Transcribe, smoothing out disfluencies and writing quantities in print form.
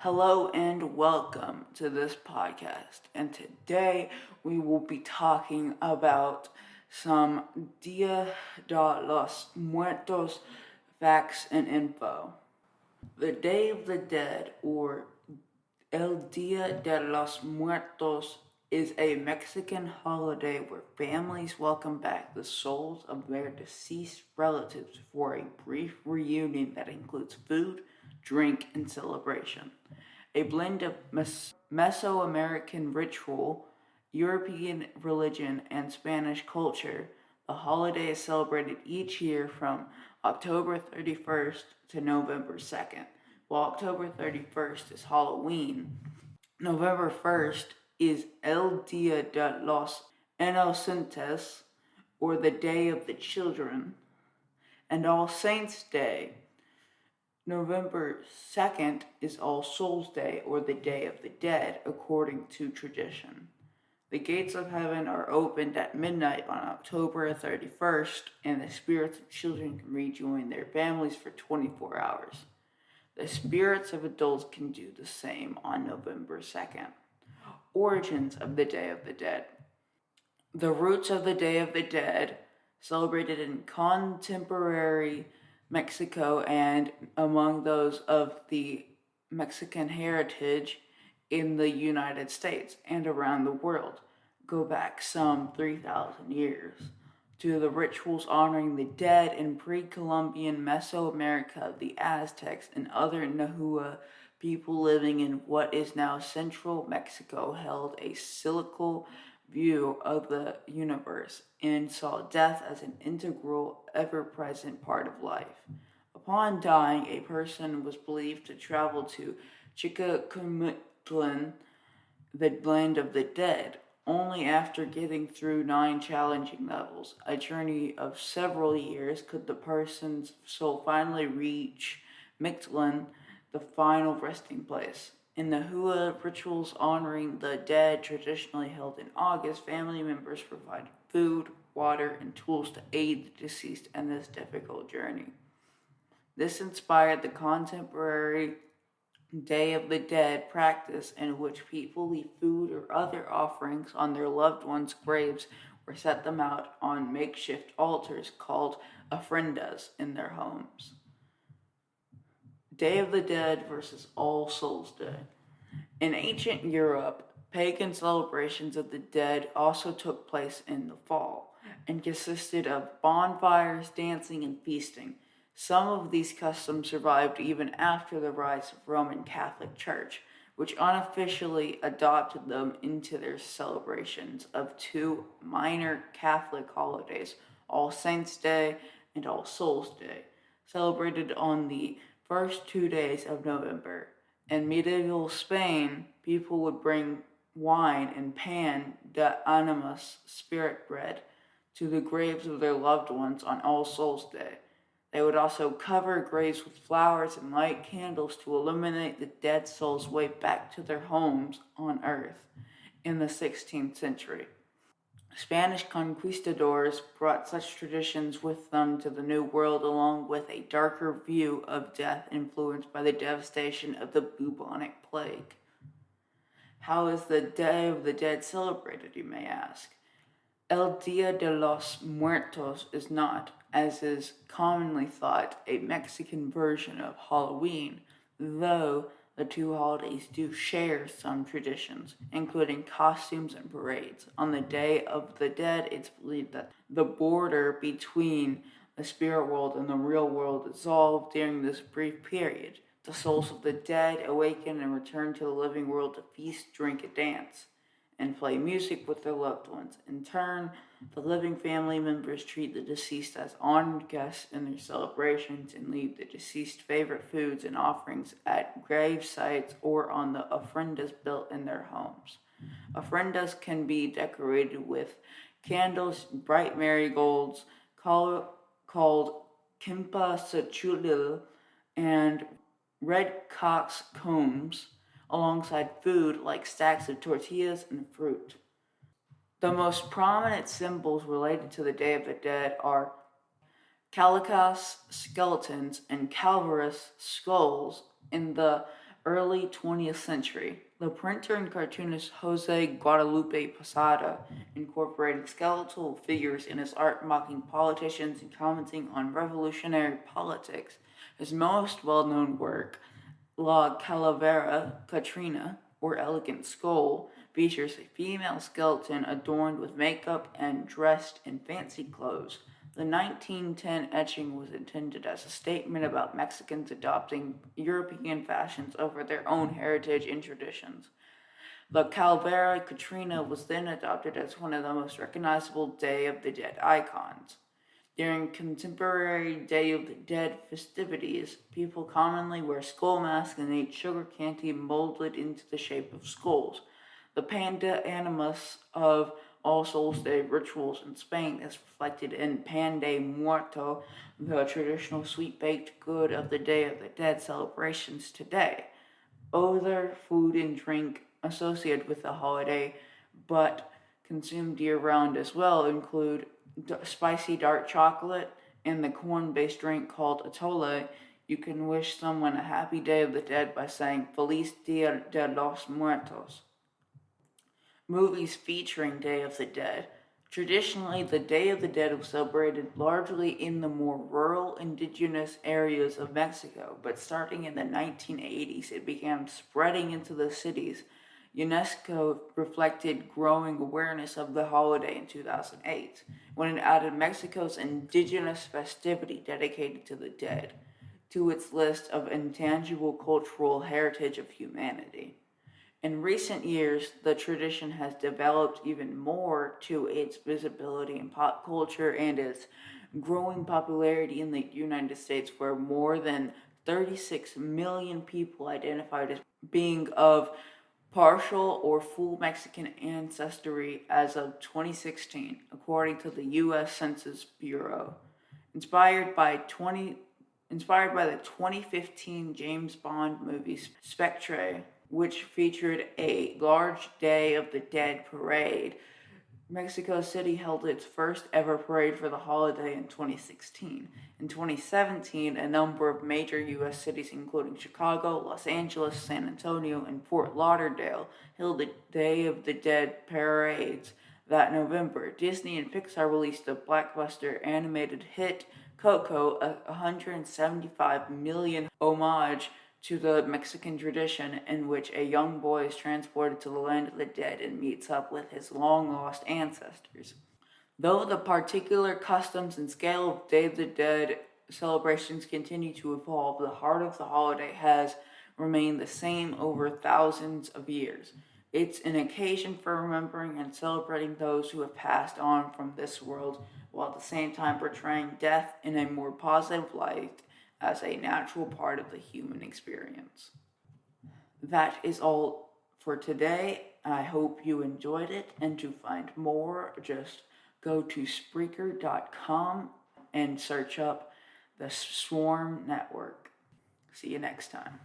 Hello and welcome to this podcast. And today we will be talking about some Dia de los Muertos facts and info. The Day of the Dead, or El Dia de los Muertos, is a Mexican holiday where families welcome back the souls of their deceased relatives for a brief reunion that includes food, drink, and celebration. A blend of Mesoamerican ritual, European religion, and Spanish culture, the holiday is celebrated each year from October 31st to November 2nd. While October 31st is Halloween, November 1st is El Dia de los Inocentes, or the Day of the Children, and All Saints' Day. November 2nd is All Souls' Day, or the Day of the Dead, according to tradition. The gates of heaven are opened at midnight on October 31st, and the spirits of children can rejoin their families for 24 hours. The spirits of adults can do the same on November 2nd. Origins of the Day of the Dead. The roots of the Day of the Dead, celebrated in contemporary Mexico and among those of the Mexican heritage in the United States and around the world, go back some 3,000 years to the rituals honoring the dead in pre-Columbian Mesoamerica. The Aztecs and other Nahua people living in what is now central Mexico held a cyclical view of the universe and saw death as an integral, ever-present part of life. Upon dying, a person was believed to travel to Chichicamitlan, the land of the dead. Only after getting through 9 challenging levels, a journey of several years, could the person's soul finally reach Mictlan, the final resting place. In the Hua rituals honoring the dead traditionally held in August, family members provided food, water, and tools to aid the deceased in this difficult journey. This inspired the contemporary Day of the Dead practice, in which people leave food or other offerings on their loved ones' graves or set them out on makeshift altars called ofrendas in their homes. Day of the Dead versus All Souls' Day. In ancient Europe, pagan celebrations of the dead also took place in the fall and consisted of bonfires, dancing, and feasting. Some of these customs survived even after the rise of Roman Catholic Church, which unofficially adopted them into their celebrations of 2 minor Catholic holidays, All Saints' Day and All Souls' Day, celebrated on the first 2 days of November. In medieval Spain, people would bring wine and pan de animas, spirit bread, to the graves of their loved ones on All Souls' Day. They would also cover graves with flowers and light candles to illuminate the dead souls' way back to their homes on earth. In the 16th century, Spanish conquistadors brought such traditions with them to the New World, along with a darker view of death influenced by the devastation of the bubonic plague. How is the Day of the Dead celebrated, you may ask? El Dia de los Muertos is not, as is commonly thought, a Mexican version of Halloween, though the 2 holidays do share some traditions, including costumes and parades. On the Day of the Dead, it's believed that the border between the spirit world and the real world dissolved during this brief period. The souls of the dead awaken and return to the living world to feast, drink, and dance, and play music with their loved ones. In turn, the living family members treat the deceased as honored guests in their celebrations and leave the deceased favorite foods and offerings at grave sites or on the ofrendas built in their homes. Ofrendas can be decorated with candles, bright marigolds, called Kimpasachulil, and red cock's combs, alongside food like stacks of tortillas and fruit. The most prominent symbols related to the Day of the Dead are Calicas skeletons and Calvarus skulls in the early 20th century. The printer and cartoonist Jose Guadalupe Posada incorporated skeletal figures in his art, mocking politicians and commenting on revolutionary politics. His most well-known work, La Calavera Catrina, or Elegant Skull, features a female skeleton adorned with makeup and dressed in fancy clothes. The 1910 etching was intended as a statement about Mexicans adopting European fashions over their own heritage and traditions. The Calavera Catrina was then adopted as one of the most recognizable Day of the Dead icons. During contemporary Day of the Dead festivities, people commonly wear skull masks and eat sugar candy molded into the shape of skulls. The panda animus of All Souls Day rituals in Spain is reflected in Pan de Muerto, the traditional sweet-baked good of the Day of the Dead celebrations today. Other food and drink associated with the holiday, but consumed year-round as well, include spicy dark chocolate and the corn-based drink called atole. You can wish someone a happy Day of the Dead by saying Feliz Dia de los Muertos. Movies featuring Day of the Dead. Traditionally, the Day of the Dead was celebrated largely in the more rural, indigenous areas of Mexico, but starting in the 1980s, it began spreading into the cities. UNESCO reflected growing awareness of the holiday in 2008, when it added Mexico's indigenous festivity dedicated to the dead to its list of intangible cultural heritage of humanity. In recent years, the tradition has developed even more to its visibility in pop culture and its growing popularity in the United States, where more than 36 million people identified as being of partial or full Mexican ancestry as of 2016, according to the U.S. Census Bureau. Inspired by the 2015 James Bond movie Spectre, which featured a large Day of the Dead parade, Mexico City held its first ever parade for the holiday in 2016. In 2017, a number of major U.S. cities, including Chicago, Los Angeles, San Antonio, and Fort Lauderdale, held the Day of the Dead parades. That November, Disney and Pixar released the blockbuster animated hit Coco, a $175 million homage to the Mexican tradition in which a young boy is transported to the land of the dead and meets up with his long-lost ancestors. Though the particular customs and scale of Day of the Dead celebrations continue to evolve, the heart of the holiday has remained the same over thousands of years. It's an occasion for remembering and celebrating those who have passed on from this world, while at the same time portraying death in a more positive light as a natural part of the human experience. That is all for today. I hope you enjoyed it, and to find more, just go to Spreaker.com and search up the Swarm Network. See you next time.